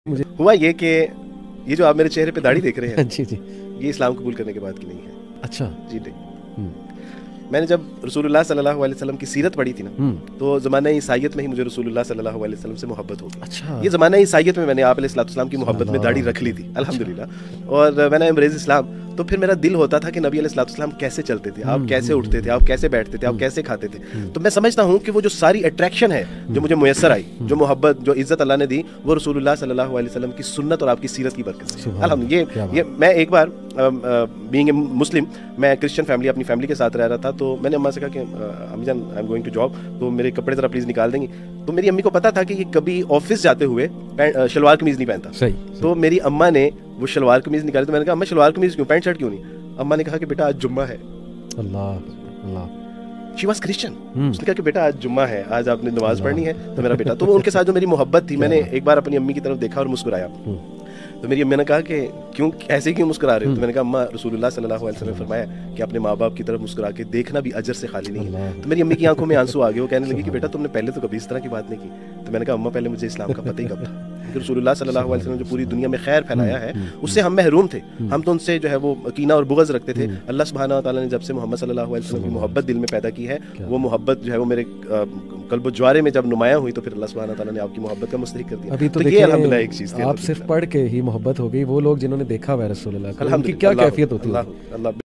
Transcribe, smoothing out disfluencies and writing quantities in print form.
مجھے ہوا یہ کہ یہ جو آپ میرے چہرے پہ داڑھی دیکھ رہے ہیں جی جی یہ اسلام قبول کرنے کے بعد کی نہیں ہے. اچھا جی نہیں. میں نے جب رسول اللہ صلی اللہ علیہ وسلم کی سیرت پڑھی تھی نا تو زمانہ عیسائیت میں ہی مجھے رسول اللہ صلی اللہ علیہ وسلم سے محبت ہو گئی. اچھا یہ زمانہ عیسائیت میں نے آپ علیہ السلام کی محبت میں داڑھی رکھ لی تھی الحمدللہ. اور میں نے امریز اسلام تو پھر میرا دل ہوتا تھا کہ نبی علیہ السلام کیسے چلتے تھے, آپ کیسے اٹھتے تھے, آپ کیسے بیٹھتے تھے, آپ کیسے کھاتے تھے. تو میں سمجھتا ہوں کہ وہ جو ساری اٹریکشن ہے جو مجھے میسر آئی, جو محبت, جو عزت اللہ نے دی, وہ رسول اللہ صلی اللہ علیہ وسلم کی سنت اور آپ کی سیرت کی برکت سے. الحمدللہ. یہ میں ایک بار بینگ اے مسلم میں کرسچن فیملی اپنی فیملی کے ساتھ رہ رہا تھا تو میں نے اماں سے کہا کہ امی جان I am going to job تو میرے کپڑے ذرا پلیز نکال دیں گی. تو میری امی کو پتا تھا کہ یہ کبھی آفس جاتے ہوئے شلوار قمیض نہیں پہنتا. تو میری اماں نے وہ شلوار قمیض نکالی تو میں نے کہا اماں شلوار قمیض کیوں, پینٹ شرٹ کیوں نہیں. اماں نے کہا کہ بیٹا آج جمعہ ہے. اللہ اللہ. She was Christian. اس نے کہا کہ بیٹا آج جمعہ ہے, آج آپ نے نماز پڑھنی ہے. تو میرا بیٹا, تو ان کے ساتھ جو میری محبت تھی, میں نے ایک بار اپنی امی کی طرف دیکھا اور مسکرایا. تو میری امی نے کہا کہ کیوں ایسے کیوں مسکرا رہے ہو. تو میں نے کہا اماں رسول اللہ صلی اللہ علیہ وسلم نے فرمایا کہ اپنے ماں باپ کی طرف مسکرا کے دیکھنا بھی اجر سے خالی نہیں ہے. تو میری امی کی آنکھوں میں آنسو آ گئے. وہ کہنے لگی کہ بیٹا تم نے پہلے تو کبھی اس طرح کی بات نہیں کی. تو میں نے کہا اماں پہلے مجھے اسلام کا پتہ ہی کب تھا کہ رسول اللہ صلی اللہ علیہ وسلم جو پوری دنیا میں خیر پھیلایا ہے اس سے ہم محروم تھے. ہم تو ان سے جو ہے وہ کینہ اور بغض رکھتے تھے. اللہ سبحانہ و تعالیٰ نے جب سے محمد صلی اللہ علیہ وسلم کی محبت دل میں پیدا کی ہے, وہ محبت جو ہے وہ میرے قلب و جوارے میں جب نمایاں ہوئی تو پھر اللہ سبحانہ و تعالیٰ نے آپ کی محبت کا مستحق کر دیا. ابھی تو یہ الحمدللہ ایک چیز تھی. آپ صرف پڑھ کے ہی محبت ہو گئی, وہ لوگ جنہوں نے دیکھا ہوا رسول اللہ کی کیا کیفیت ہوتی ہے. اللہ